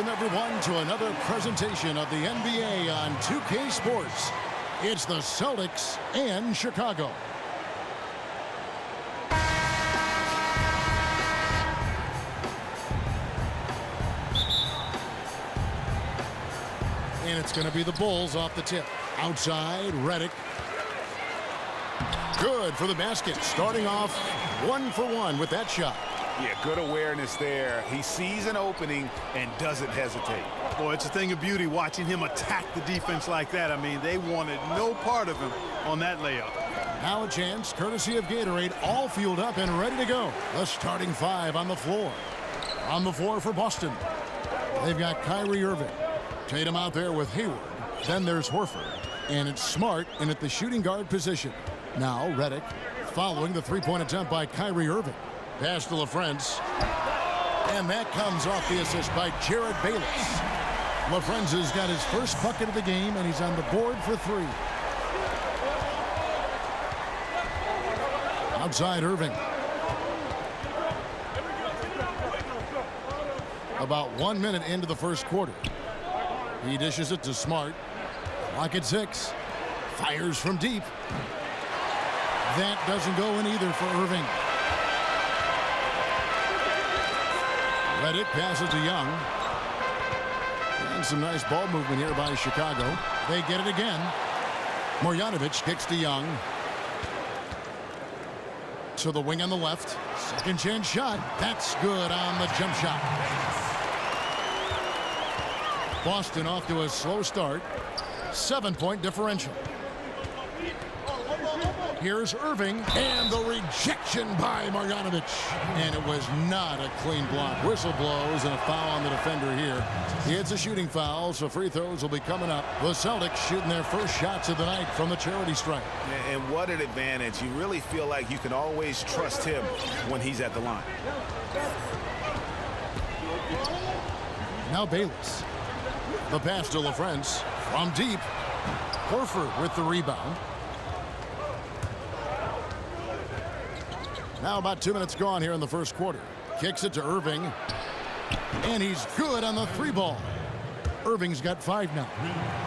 Welcome, everyone, to another presentation of the NBA on 2K Sports. It's the Celtics and Chicago. And it's going to be the Bulls off the tip. Outside, Redick. Good for the basket. Starting off 1 for 1 with that shot. Yeah, good awareness there. He sees an opening and doesn't hesitate. Boy, it's a thing of beauty watching him attack the defense like that. I mean, they wanted no part of him on that layup. Now a chance, courtesy of Gatorade, all fueled up and ready to go. The starting five on the floor. On the floor for Boston. They've got Kyrie Irving. Tatum out there with Hayward. Then there's Horford. And it's Smart in at the shooting guard position. Now Redick following the three-point attempt by Kyrie Irving. Pass to LaFrance. And that comes off the assist by Jared Bayless. LaFrance has got his first bucket of the game, and he's on the board for 3. Outside Irving. About 1 minute into the first quarter. He dishes it to Smart. Clock at 6. Fires from deep. That doesn't go in either for Irving. Redick passes to Young. And some nice ball movement here by Chicago. They get it again. Marjanovic kicks to Young. To the wing on the left. Second chance shot. That's good on the jump shot. Boston off to a slow start. 7-point differential. Here's Irving, and the rejection by Marjanovic. And it was not a clean block. Whistle blows and a foul on the defender here. It's a shooting foul, so free throws will be coming up. The Celtics shooting their first shots of the night from the charity stripe. And what an advantage. You really feel like you can always trust him when he's at the line. Now Bayless. The pass to LaFrance from deep. Horford with the rebound. Now about 2 minutes gone here in the first quarter. Kicks it to Irving. And he's good on the 3-ball. Irving's got 5 now.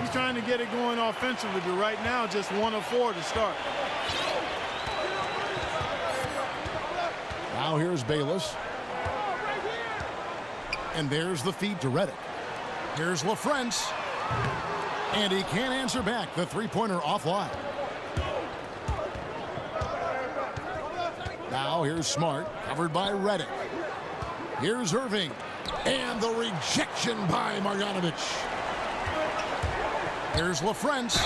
He's trying to get it going offensively, but right now just 1 of 4 to start. Now here's Bayless. And there's the feed to Redick. Here's LaFrance. And he can't answer back. The three-pointer offline. Now here's Smart, covered by Redick. Here's Irving. And the rejection by Marjanovic. Here's LaFrance.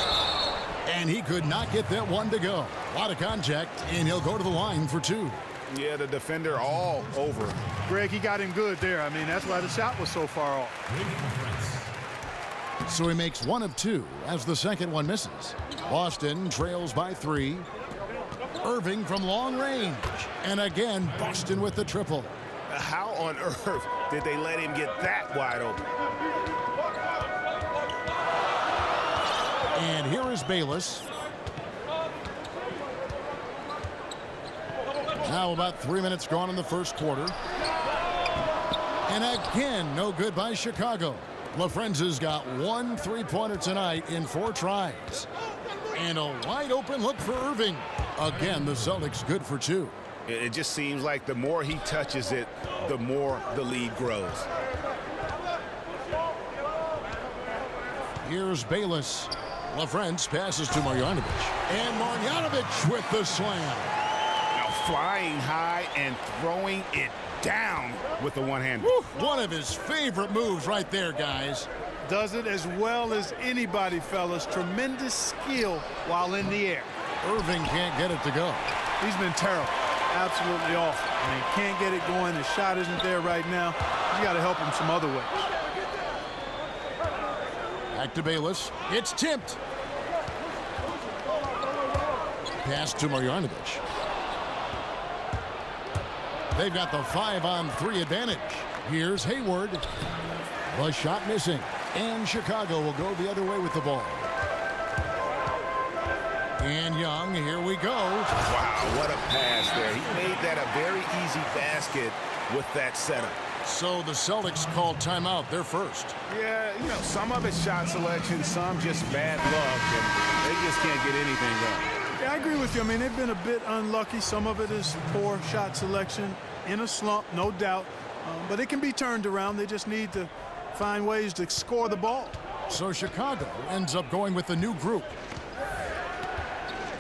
And he could not get that one to go. A lot of contact, and he'll go to the line for 2. Yeah, the defender all over. Greg, he got him good there. I mean, that's why the shot was so far off. So he makes 1 of 2 as the second one misses. Boston trails by 3. Irving from long range. And again, Boston with the triple. How on earth did they let him get that wide open? And here is Bayless. Now about 3 minutes gone in the first quarter. And again, no good by Chicago. LaFrance has got 1 3-pointer tonight in 4 tries. And a wide open look for Irving. Again, the Celtics good for 2. It just seems like the more he touches it, the more the lead grows. Here's Bayless. LaFrance passes to Marjanovic. And Marjanovic with the slam. Now flying high and throwing it down with the one-hand. One of his favorite moves right there, guys. Does it as well as anybody, fellas. Tremendous skill while in the air. Irving can't get it to go. He's been terrible. Absolutely awful. I mean, can't get it going. The shot isn't there right now. You got to help him some other ways. Back to Bayless. It's tipped. Pass to Marjanovic. They've got the 5-on-3 advantage. Here's Hayward. The shot missing. And Chicago will go the other way with the ball. And Young, here we go. Wow, what a pass there. He made that a very easy basket with that setup. So the Celtics called timeout. They're first. Yeah, you know, some of it's shot selection, some just bad luck, and they just can't get anything done. Yeah, I agree with you. I mean, they've been a bit unlucky. Some of it is poor shot selection, in a slump, no doubt. But it can be turned around. They just need to find ways to score the ball. So Chicago ends up going with the new group.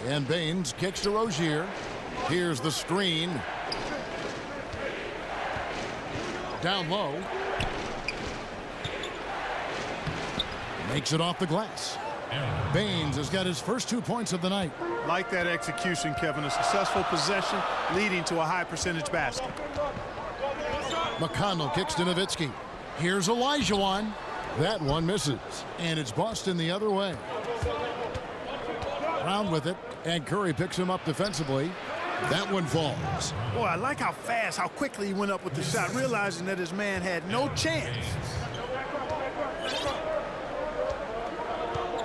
And Baines kicks to Rozier. Here's the screen. Down low. Makes it off the glass. Baines has got his first 2 points of the night. Like that execution, Kevin. A successful possession leading to a high percentage basket. McConnell kicks to Nowitzki. Here's Olajuwon. That one misses. And it's Boston the other way. Brown with it. And Curry picks him up defensively. That one falls. Boy, I like how fast, how quickly he went up with the shot, realizing that his man had no chance.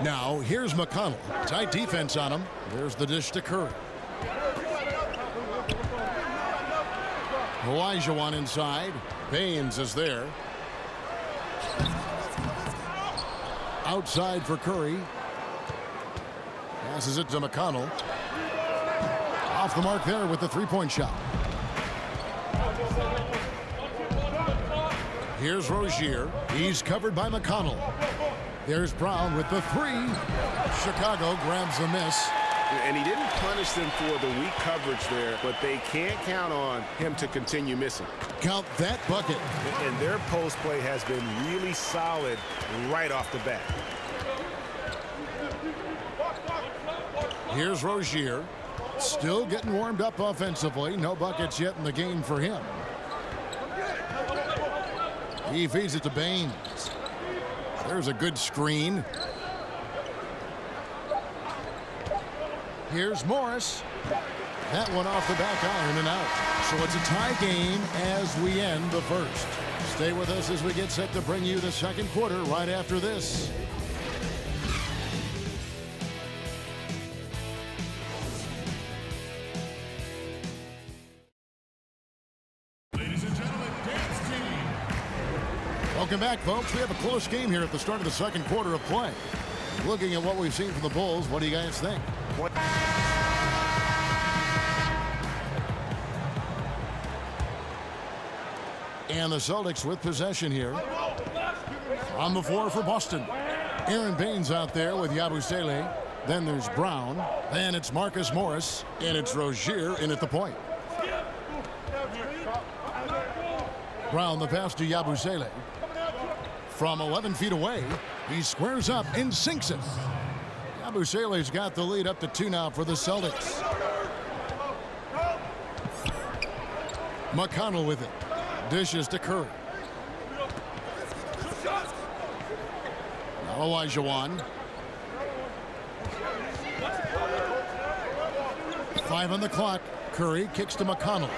Now, here's McConnell. Tight defense on him. There's the dish to Curry. Olajuwon inside. Baines is there. Outside for Curry. Passes it to McConnell. Off the mark there with the three-point shot. Here's Rozier. He's covered by McConnell. There's Brown with the three. Chicago grabs the miss. And he didn't punish them for the weak coverage there, but they can't count on him to continue missing. Count that bucket. And their post play has been really solid right off the bat. Here's Rozier. Still getting warmed up offensively. No buckets yet in the game for him. He feeds it to Baines. There's a good screen. Here's Morris. That one off the back iron and out. So it's a tie game as we end the first. Stay with us as we get set to bring you the second quarter right after this. Welcome back, folks. We have a close game here at the start of the second quarter of play. Looking at what we've seen from the Bulls, what do you guys think? And the Celtics with possession here. On the floor for Boston. Aaron Baines out there with Yabusele. Then there's Brown. Then it's Marcus Morris. And it's Rozier in at the point. Brown the pass to Yabusele. From 11 feet away, he squares up and sinks it. Yabusele's got the lead up to 2 now for the Celtics. McConnell with it. Dishes to Curry. Now Olajuwon. 5 on the clock. Curry kicks to McConnell.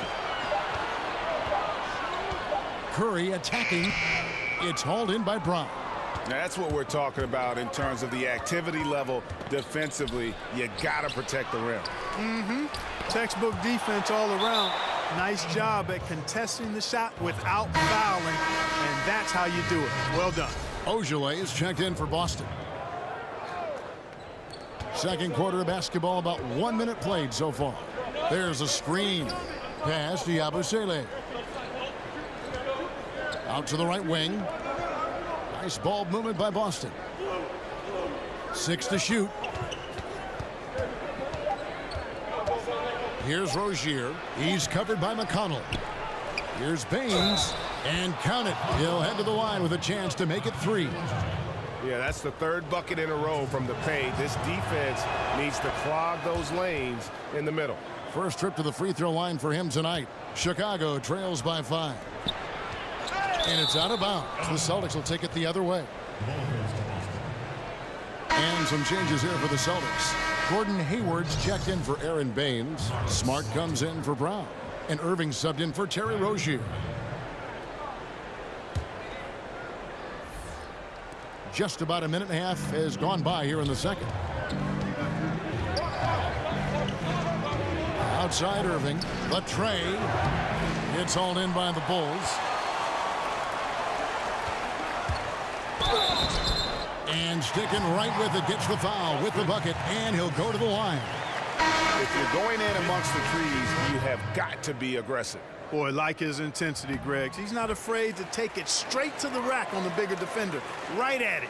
Curry attacking. It's hauled in by Brown. Now that's what we're talking about in terms of the activity level defensively. You got to protect the rim. Textbook defense all around. Nice job at contesting the shot without fouling, and that's how you do it. Well done. Ojale is checked in for Boston. Second quarter of basketball, about 1 minute played so far. There's a screen. Pass to Yabusele. Out to the right wing. Nice ball movement by Boston. 6 to shoot. Here's Rozier. He's covered by McConnell. Here's Baines. And count it. He'll head to the line with a chance to make it 3. Yeah, that's the third bucket in a row from the paint. This defense needs to clog those lanes in the middle. First trip to the free throw line for him tonight. Chicago trails by 5. And it's out of bounds. The Celtics will take it the other way. And some changes here for the Celtics. Gordon Hayward's checked in for Aaron Baines. Smart comes in for Brown. And Irving subbed in for Terry Rozier. Just about a minute and a half has gone by here in the second. Outside Irving. The tray. It's hauled in by the Bulls. And sticking right with it, gets the foul with the bucket, and he'll go to the line. If you're going in amongst the trees, you have got to be aggressive. Boy, like his intensity, Greg. He's not afraid to take it straight to the rack on the bigger defender. Right at it.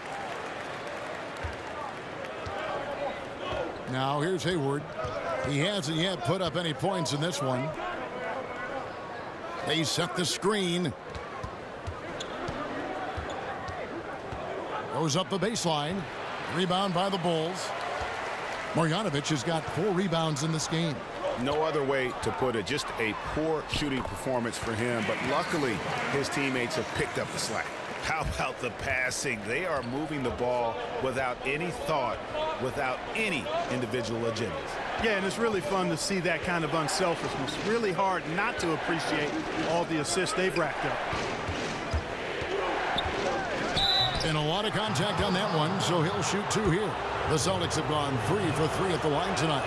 Now here's Hayward. He hasn't yet put up any points in this one. They set the screen. Goes up the baseline. Rebound by the Bulls. Marjanovic has got 4 rebounds in this game. No other way to put it. Just a poor shooting performance for him. But luckily, his teammates have picked up the slack. How about the passing? They are moving the ball without any thought, without any individual agendas. Yeah, and it's really fun to see that kind of unselfishness. Really hard not to appreciate all the assists they've racked up. And a lot of contact on that one, so he'll shoot 2 here. The Celtics have gone 3 for 3 at the line tonight.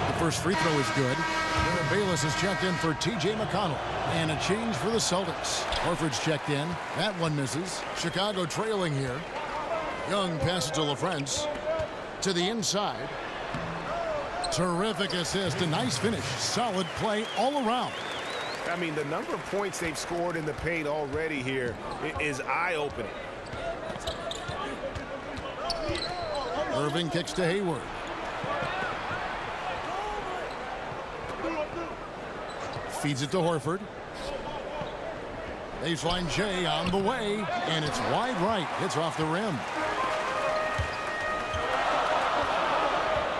The first free throw is good. Garrett Bayless has checked in for T.J. McConnell. And a change for the Celtics. Horford's checked in. That one misses. Chicago trailing here. Young passes to LaFrance. To the inside. Terrific assist. A nice finish. Solid play all around. I mean, the number of points they've scored in the paint already here is eye-opening. Irving kicks to Hayward. Feeds it to Horford. Baseline Jay on the way, and it's wide right. It's off the rim.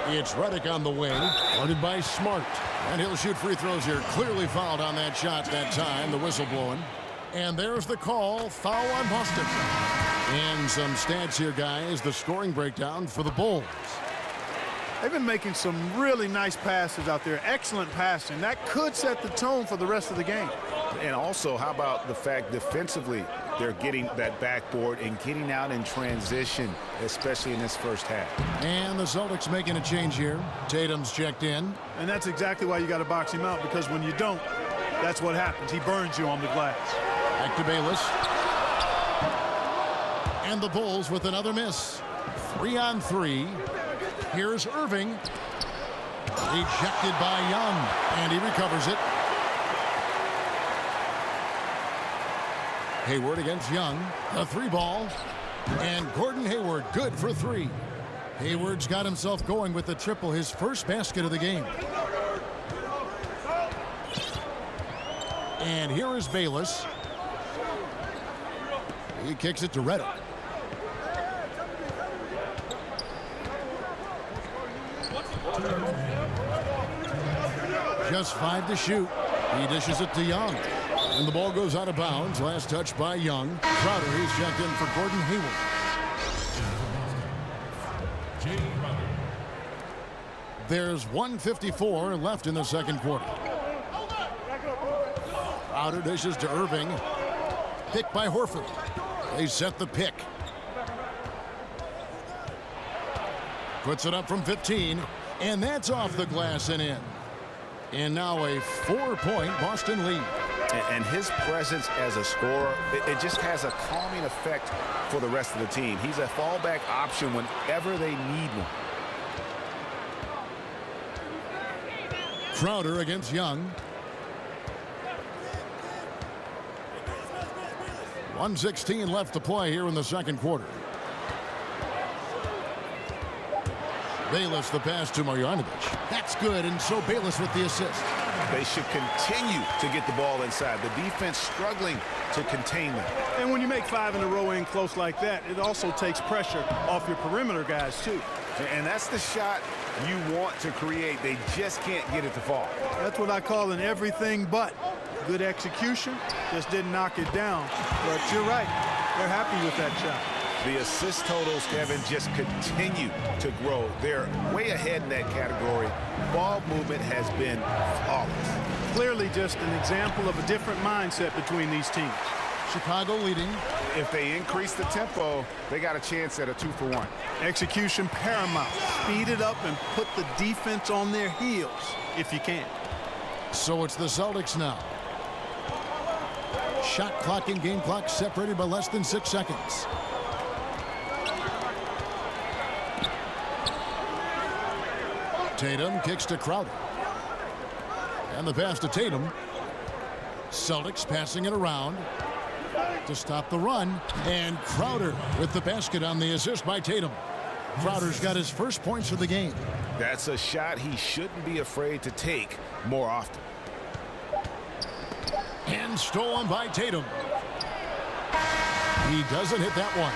It's Redick on the way, guarded by Smart. And he'll shoot free throws here. Clearly fouled on that shot that time. The whistle blowing. And there's the call. Foul on Boston. And some stats here, guys. The scoring breakdown for the Bulls. They've been making some really nice passes out there. Excellent passing. That could set the tone for the rest of the game. And also, how about the fact defensively they're getting that backboard and getting out in transition, especially in this first half. And the Celtics making a change here. Tatum's checked in. And that's exactly why you got to box him out, because when you don't, that's what happens. He burns you on the glass. Back to Bayless. And the Bulls with another miss. 3 on 3. Here's Irving. Ejected by Young. And he recovers it. Hayward against Young. A 3-ball. And Gordon Hayward good for 3. Hayward's got himself going with the triple, his first basket of the game. And here is Bayless. He kicks it to Redick. Just 5 to shoot. He dishes it to Young. And the ball goes out of bounds. Last touch by Young. Crowder, he's checked in for Gordon Hayward. There's 1:54 left in the second quarter. Crowder dishes to Irving. Pick by Horford. They set the pick. Puts it up from 15. And that's off the glass and in. And now a 4-point Boston lead. And his presence as a scorer, it just has a calming effect for the rest of the team. He's a fallback option whenever they need one. Crowder against Young. 1:16 left to play here in the second quarter. Bayless the pass to Marjanovic. That's good, and so Bayless with the assist. They should continue to get the ball inside. The defense struggling to contain them. And when you make 5 in a row in close like that, it also takes pressure off your perimeter guys, too. And that's the shot you want to create. They just can't get it to fall. That's what I call an everything but. Good execution, just didn't knock it down. But you're right, they're happy with that shot. The assist totals, Kevin, just continue to grow. They're way ahead in that category. Ball movement has been flawless. Clearly just an example of a different mindset between these teams. Chicago leading. If they increase the tempo, they got a chance at a 2-for-1. Execution paramount. Speed it up and put the defense on their heels if you can. So it's the Celtics now. Shot clock and game clock separated by less than 6 seconds. Tatum kicks to Crowder. And the pass to Tatum. Celtics passing it around to stop the run. And Crowder with the basket on the assist by Tatum. Crowder's got his first points of the game. That's a shot he shouldn't be afraid to take more often. And stolen by Tatum. He doesn't hit that one.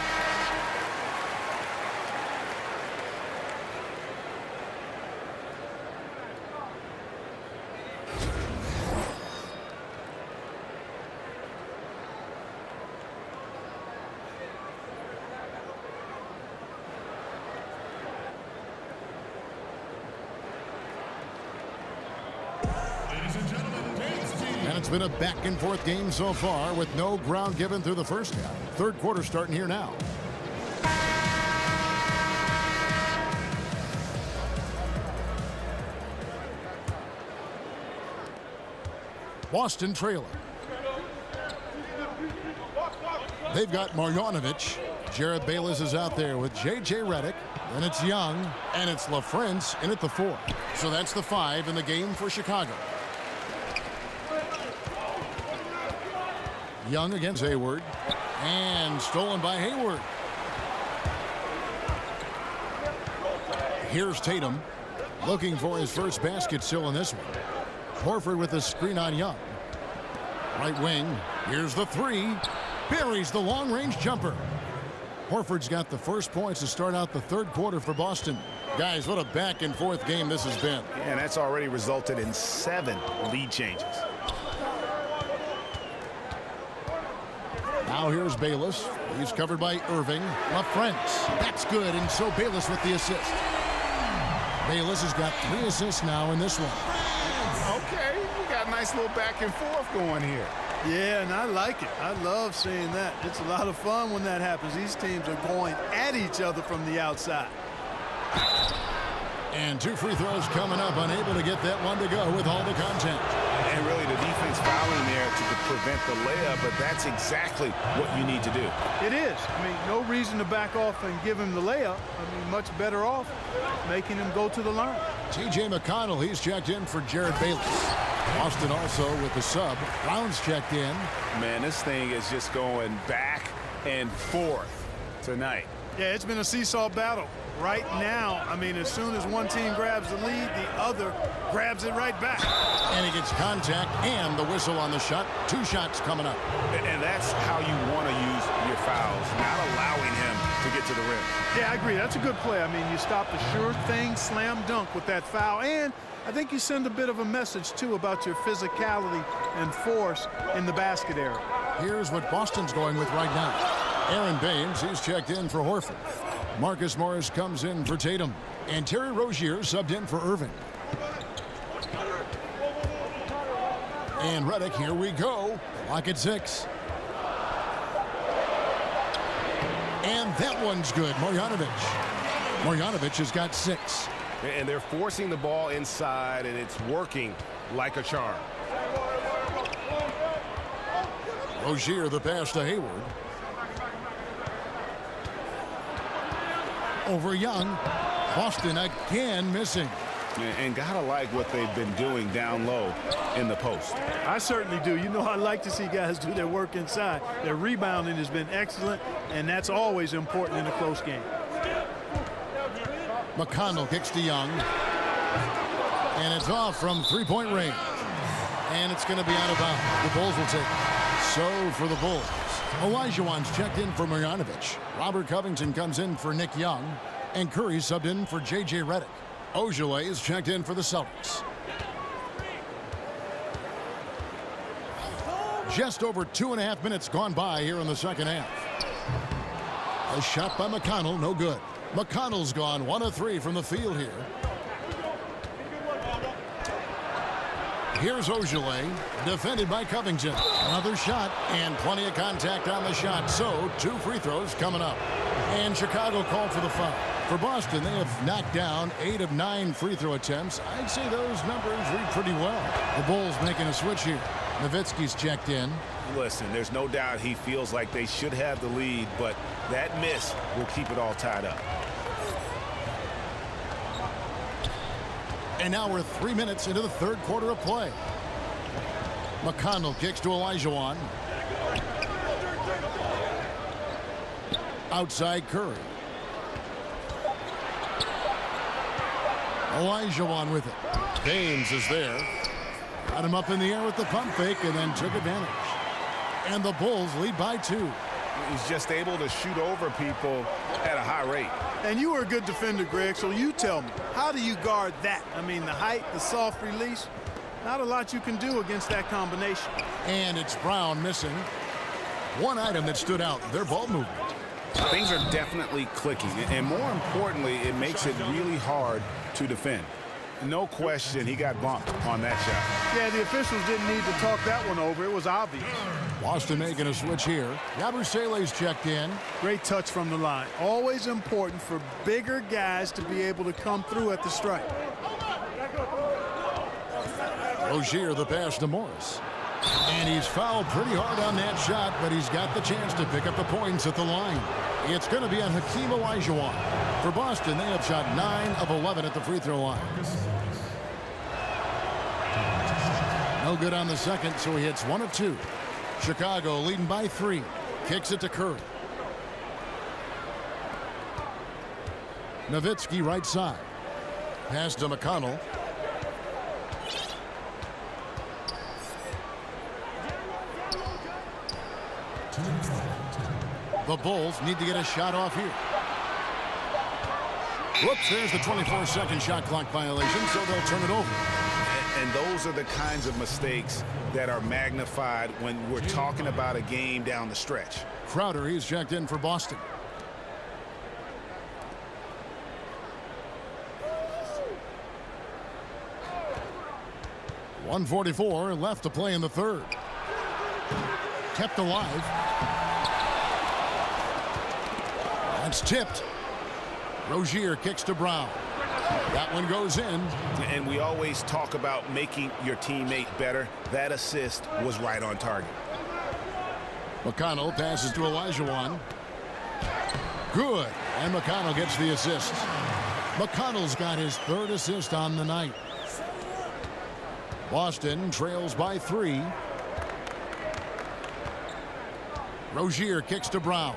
And it's been a back-and-forth game so far with no ground given through the first half. Third quarter starting here now. Boston trailing. They've got Marjanovic. Jared Bayless is out there with J.J. Redick. Then it's Young, and it's LaFrentz in at the 4. So that's the 5 in the game for Chicago. Young against Hayward. And stolen by Hayward. Here's Tatum. Looking for his first basket still in this one. Horford with the screen on Young. Right wing. Here's the 3. Buries the long-range jumper. Horford's got the first points to start out the third quarter for Boston. Guys, what a back-and-forth game this has been. And that's already resulted in 7 lead changes. Now here's Bayless. He's covered by Irving. LaFrentz. That's good, and so Bayless with the assist. Bayless has got 3 assists now in this one. Okay, we got a nice little back and forth going here. Yeah, and I like it. I love seeing that. It's a lot of fun when that happens. These teams are going at each other from the outside. And 2 free throws coming up, unable to get that one to go with all the contact. And really the defense fouling there to prevent the layup, but that's exactly what you need to do. It is. I mean, no reason to back off and give him the layup. I mean, much better off making him go to the line. T.J. McConnell, he's checked in for Jared Bayless. Boston also with the sub. Brown's checked in. Man, this thing is just going back and forth tonight. Yeah, it's been a seesaw battle. Right now, I mean, as soon as one team grabs the lead, the other grabs it right back. And he gets contact and the whistle on the shot. 2 shots coming up. And that's how you want to use your fouls, not allowing him to get to the rim. Yeah, I agree. That's a good play. I mean, you stop the sure thing slam dunk with that foul. And I think you send a bit of a message, too, about your physicality and force in the basket area. Here's what Boston's going with right now. Aaron Baines, he's checked in for Horford. Marcus Morris comes in for Tatum. And Terry Rozier subbed in for Irving. And Redick, here we go. Clock at 6. And that one's good. Marjanovic. Marjanovic has got 6. And they're forcing the ball inside, and it's working like a charm. Rozier, the pass to Hayward. Over Young. Boston again missing. And gotta like what they've been doing down low in the post. I certainly do. You know, I like to see guys do their work inside. Their rebounding has been excellent, and that's always important in a close game. McConnell kicks to Young. And it's off from 3-point range. And it's going to be out of bounds. The Bulls will take it. So for the Bulls, Olajuwon's checked in for Marjanovic. Robert Covington comes in for Nick Young. And Curry subbed in for J.J. Redick. Ojale is checked in for the Celtics. Just over 2.5 minutes gone by here in the second half. A shot by McConnell, no good. McConnell's gone 1 of 3 from the field here. Here's Ojale, defended by Covington. Another shot and plenty of contact on the shot. So 2 free throws coming up. And Chicago called for the foul. For Boston, they have knocked down 8 of 9 free throw attempts. I'd say those numbers read pretty well. The Bulls making a switch here. Nowitzki's checked in. Listen, there's no doubt he feels like they should have the lead, but that miss will keep it all tied up. And now we're 3 minutes into the third quarter of play. McConnell kicks to Olajuwon. Outside Curry. Olajuwon with it. James is there. Got him up in the air with the pump fake and then took advantage. And the Bulls lead by 2. He's just able to shoot over people at a high rate. And you were a good defender, Greg, so you tell me, how do you guard that? I mean, the height, the soft release, not a lot you can do against that combination. And it's Brown missing. One item that stood out, their ball movement. Things are definitely clicking, and more importantly, it makes it really hard to defend. No question, he got bumped on that shot. Yeah, the officials didn't need to talk that one over. It was obvious. Boston making a switch here. Yabusele's checked in. Great touch from the line. Always important for bigger guys to be able to come through at the strike. Rozier the pass to Morris. And he's fouled pretty hard on that shot, but he's got the chance to pick up the points at the line. It's going to be on Hakeem Olajuwon. For Boston, they have shot 9 of 11 at the free throw line. No good on the second, so he hits 1 of 2. Chicago leading by 3. Kicks it to Curry. Nowitzki right side. Pass to McConnell. The Bulls need to get a shot off here. Whoops, there's the 24-second shot clock violation, so they'll turn it over. And those are the kinds of mistakes that are magnified when we're talking about a game down the stretch. Crowder, he's checked in for Boston. .144 left to play in the third. Kept alive. That's tipped. Rozier kicks to Brown. That one goes in. And we always talk about making your teammate better. That assist was right on target. McConnell passes to Olajuwon. Good. And McConnell gets the assist. McConnell's got his 3rd assist on the night. Boston trails by 3. Rozier kicks to Brown.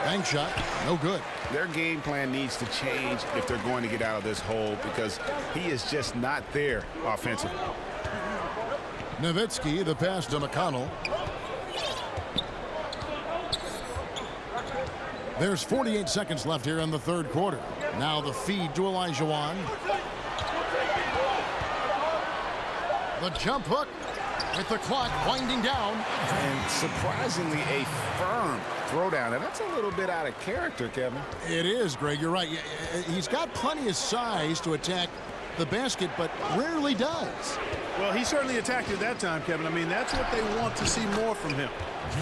Bank shot, no good. Their game plan needs to change if they're going to get out of this hole because he is just not there offensively. Nowitzki, the pass to McConnell. There's 48 seconds left here in the third quarter. Now the feed to Olajuwon. The jump hook with the clock winding down. And surprisingly a firm throwdown. And that's a little bit out of character, Kevin. It is, Greg. You're right. He's got plenty of size to attack the basket, but rarely does. Well, he certainly attacked it that time, Kevin. I mean, that's what they want to see more from him.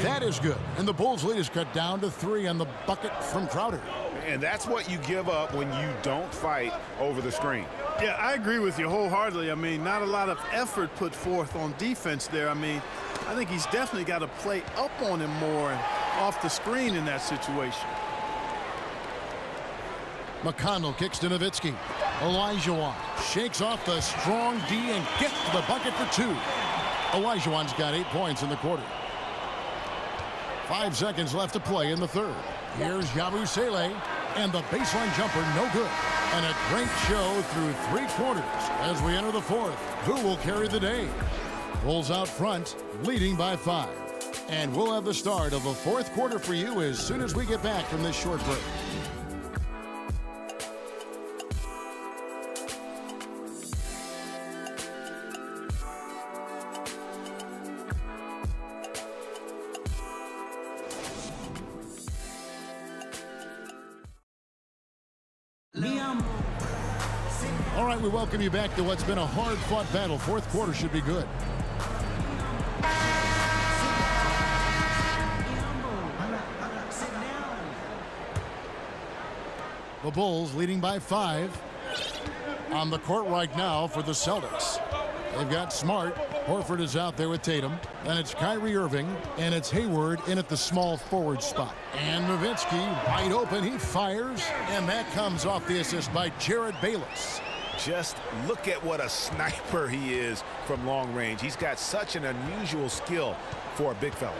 That is good. And the Bulls lead is cut down to 3 on the bucket from Crowder. And that's what you give up when you don't fight over the screen. Yeah, I agree with you wholeheartedly. I mean, not a lot of effort put forth on defense there. I mean, I think he's definitely got to play up on him more and off the screen in that situation. McConnell kicks to Nowitzki. Olajuwon shakes off the strong D and gets to the bucket for 2. Olajuwon's got 8 points in the quarter. 5 seconds left to play in the third. Here's Yabusele, and the baseline jumper no good. And a great show through 3 quarters as we enter the fourth. Who will carry the day? Bulls out front, leading by 5. And we'll have the start of the fourth quarter for you as soon as we get back from this short break. All right, we welcome you back to what's been a hard-fought battle. Fourth quarter should be good. The Bulls leading by 5. On the court right now for the Celtics. They've got Smart. Horford is out there with Tatum. And it's Kyrie Irving. And it's Hayward in at the small forward spot. And Nowitzki wide open. He fires. And that comes off the assist by Jared Bayless. Just look at what a sniper he is from long range. He's got such an unusual skill for a big fella.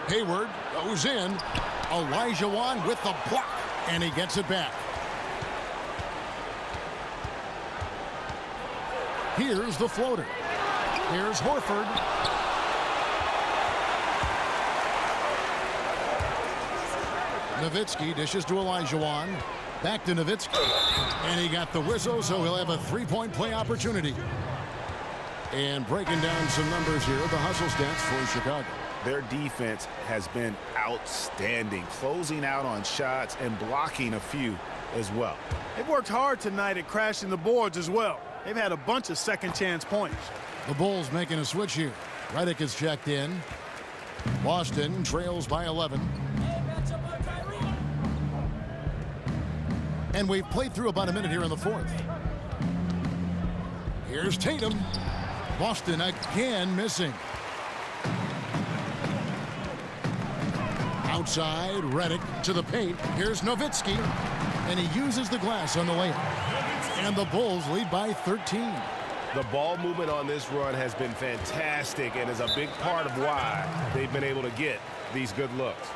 Hayward goes in. Olajuwon with the block. And he gets it back. Here's the floater. Here's Horford. Nowitzki dishes to Olajuwon. Back to Nowitzki. And he got the whistle, so he'll have a three-point play opportunity. And breaking down some numbers here, the hustle stats for Chicago. Their defense has been outstanding, closing out on shots and blocking a few as well. They've worked hard tonight at crashing the boards as well. They've had a bunch of second-chance points. The Bulls making a switch here. Redick is checked in. Boston trails by 11. And we've played through about a minute here in the fourth. Here's Tatum. Boston again missing. Outside, Redick to the paint. Here's Nowitzki. And he uses the glass on the layup. And the Bulls lead by 13. The ball movement on this run has been fantastic and is a big part of why they've been able to get these good looks.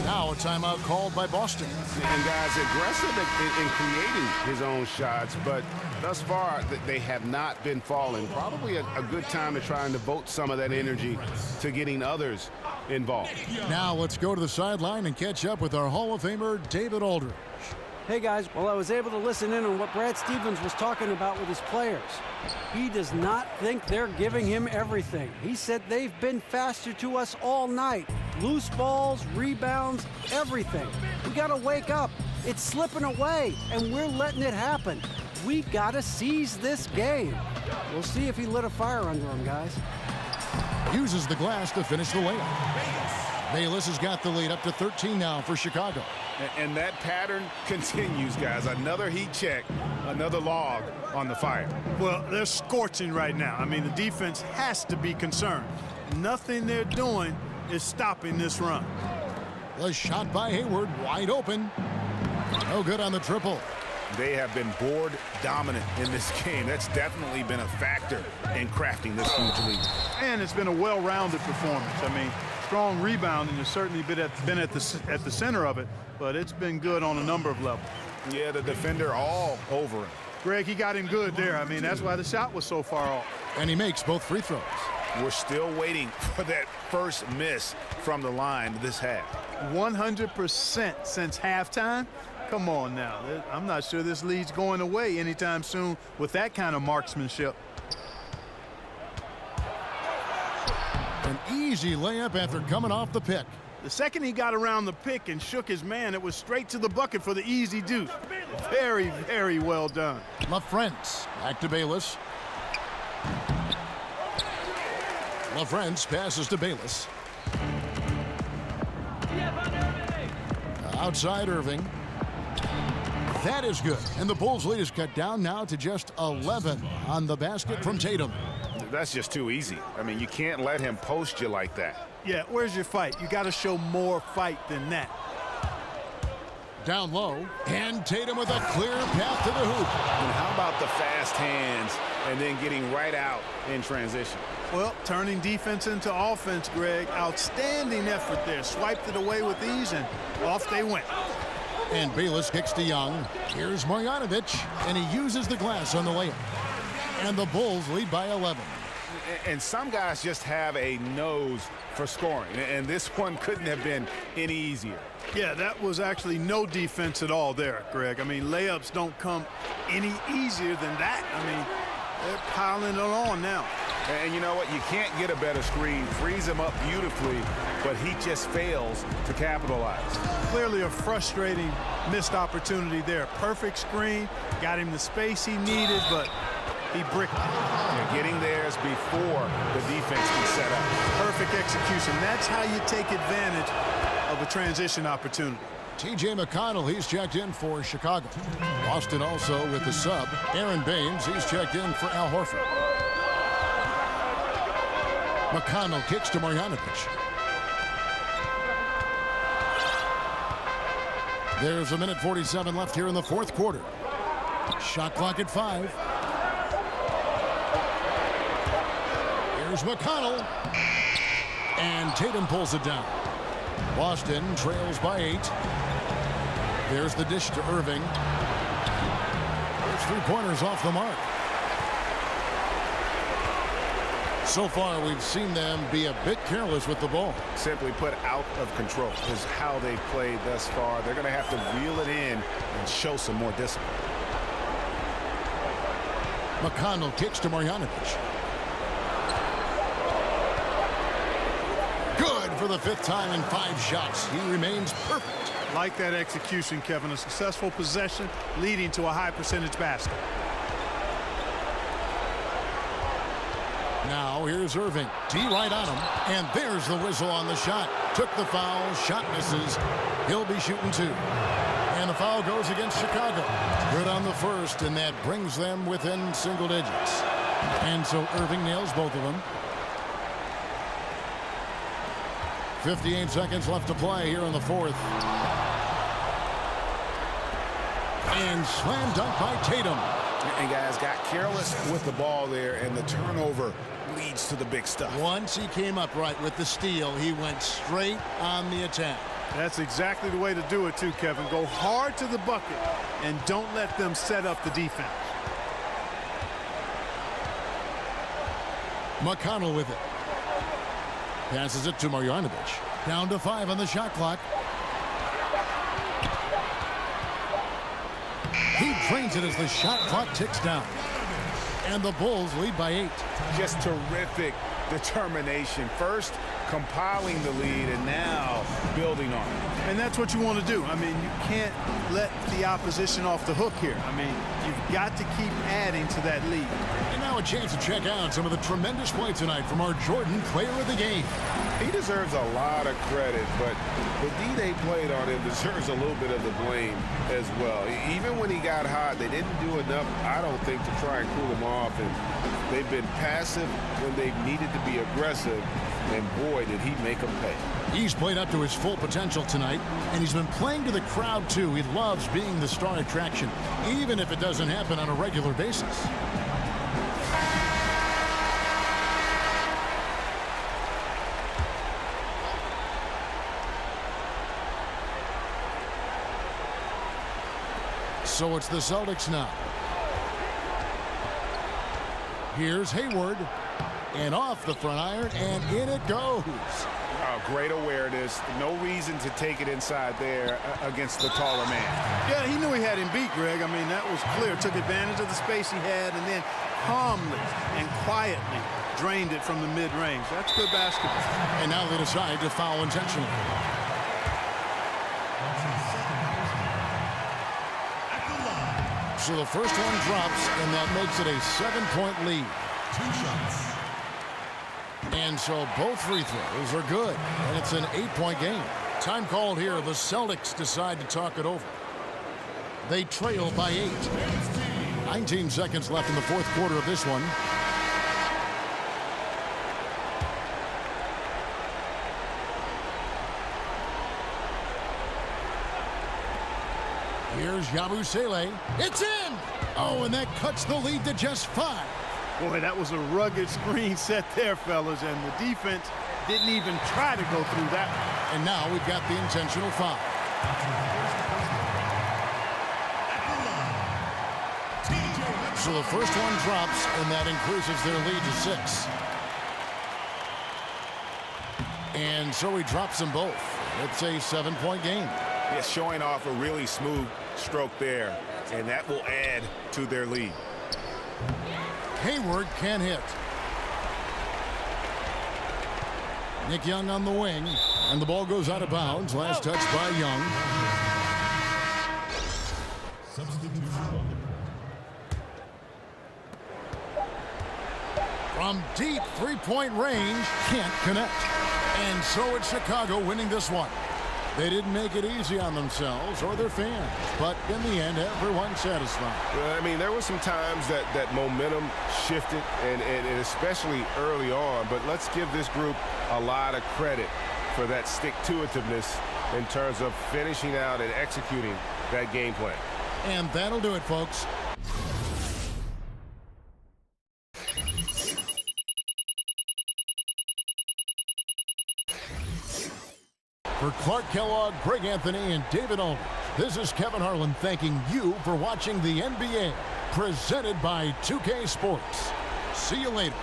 Now a timeout called by Boston. And guys, aggressive in creating his own shots, but thus far they have not been falling. Probably a good time to try and devote some of that energy to getting others involved. Now let's go to the sideline and catch up with our Hall of Famer, David Aldridge. Hey guys, well, I was able to listen in on what Brad Stevens was talking about with his players. He does not think they're giving him everything. He said they've been faster to us all night. Loose balls, rebounds, everything. We got to wake up. It's slipping away, and we're letting it happen. We got to seize this game. We'll see if he lit a fire under him, guys. Uses the glass to finish the layup. Bayless has got the lead up to 13 now for Chicago. And that pattern continues, guys. Another heat check, another log on the fire. Well, they're scorching right now. I mean, the defense has to be concerned. Nothing they're doing is stopping this run. The shot by Hayward, wide open. No good on the triple. They have been board dominant in this game. That's definitely been a factor in crafting this huge lead. And it's been a well-rounded performance. I mean, strong rebounding has certainly been at the center of it, but it's been good on a number of levels. Yeah, the defender all over him. Greg, he got him good there. I mean, that's why the shot was so far off. And he makes both free throws. We're still waiting for that first miss from the line this half. 100% since halftime. Come on now. I'm not sure this lead's going away anytime soon with that kind of marksmanship. An easy layup after coming off the pick. The second he got around the pick and shook his man, it was straight to the bucket for the easy deuce. Very, very well done. LaFrentz back to Bayless. LaFrentz passes to Bayless. Outside Irving. That is good. And the Bulls' lead is cut down now to just 11 on the basket from Tatum. That's just too easy. I mean, you can't let him post you like that. Yeah, where's your fight? You got to show more fight than that. Down low, and Tatum with a clear path to the hoop. And how about the fast hands and then getting right out in transition? Well, turning defense into offense, Greg. Outstanding effort there. Swiped it away with ease, and off they went. And Bayless kicks to Young. Here's Marjanovic, and he uses the glass on the layup. And the Bulls lead by 11. And some guys just have a nose for scoring, and this one couldn't have been any easier. Yeah, that was actually no defense at all there, Greg. I mean, layups don't come any easier than that. I mean, they're piling it on now. And you know what? You can't get a better screen. Frees him up beautifully, but he just fails to capitalize. Clearly a frustrating missed opportunity there. Perfect screen, got him the space he needed, but he bricked it. Yeah, getting there is before the defense can set up. Perfect execution. That's how you take advantage of a transition opportunity. T.J. McConnell, he's checked in for Chicago. Boston also with the sub. Aaron Baines, he's checked in for Al Horford. McConnell kicks to Marjanovic. There's 1:47 left here in the fourth quarter. Shot clock at 5. Here's McConnell. And Tatum pulls it down. Boston trails by 8. There's the dish to Irving. There's 3 pointers off the mark. So far, we've seen them be a bit careless with the ball. Simply put, out of control is how they've played thus far. They're going to have to reel it in and show some more discipline. McConnell kicks to Marjanovic. Good for the 5th time in 5 shots. He remains perfect. Like that execution, Kevin. A successful possession leading to a high percentage basket. Now here's Irving. D right on him. And there's the whistle on the shot. Took the foul. Shot misses. He'll be shooting 2. And the foul goes against Chicago. Good on the first, and that brings them within single digits. And so Irving nails both of them. 58 seconds left to play here in the fourth. And slam dunk by Tatum. And guys got careless with the ball there, and the turnover leads to the big stuff. Once he came up right with the steal, he went straight on the attack. That's exactly the way to do it too, Kevin. Go hard to the bucket and don't let them set up the defense. McConnell with it. Passes it to Marjanovic. Down to 5 on the shot clock. He drains it as the shot clock ticks down. And the Bulls lead by 8. Just terrific determination. First compiling the lead and now building on it. And that's what you want to do. I mean, you can't let the opposition off the hook here. I mean, you've got to keep adding to that lead. And now a chance to check out some of the tremendous play tonight from our Jordan player of the game. He deserves a lot of credit, but the D they played on him deserves a little bit of the blame as well. Even when he got hot, they didn't do enough, I don't think, to try and cool him off. And they've been passive when they've needed to be aggressive, and boy, did he make them pay. He's played up to his full potential tonight, and he's been playing to the crowd, too. He loves being the star attraction, even if it doesn't happen on a regular basis. So it's the Celtics now. Here's Hayward. And off the front iron, and in it goes. Oh, great awareness. No reason to take it inside there against the taller man. Yeah, he knew he had him beat, Greg. I mean, that was clear. Took advantage of the space he had and then calmly and quietly drained it from the mid-range. That's good basketball. And now they decide to foul intentionally. So the first one drops, and that makes it a 7-point lead. 2 shots. And so both free throws are good, and it's an 8-point game. Time called here. The Celtics decide to talk it over. They trail by 8. 19 seconds left in the fourth quarter of this one. Here's Yabusele. It's in! Oh, and that cuts the lead to just 5. Boy, that was a rugged screen set there, fellas, and the defense didn't even try to go through that one. And now we've got the intentional foul. So the first one drops, and that increases their lead to 6. And so he drops them both. It's a 7-point game. Yeah, showing off a really smooth stroke there, and that will add to their lead. Hayward can hit. Nick Young on the wing, and the ball goes out of bounds. Last touch by Young. From deep three-point range, can't connect. And so it's Chicago winning this one. They didn't make it easy on themselves or their fans, but in the end, everyone's satisfied. Well, I mean, there were some times that momentum shifted, and especially early on, but let's give this group a lot of credit for that stick-to-itiveness in terms of finishing out and executing that game plan. And that'll do it, folks. For Clark Kellogg, Greg Anthony, and David Aldridge, this is Kevin Harlan thanking you for watching the NBA, presented by 2K Sports. See you later.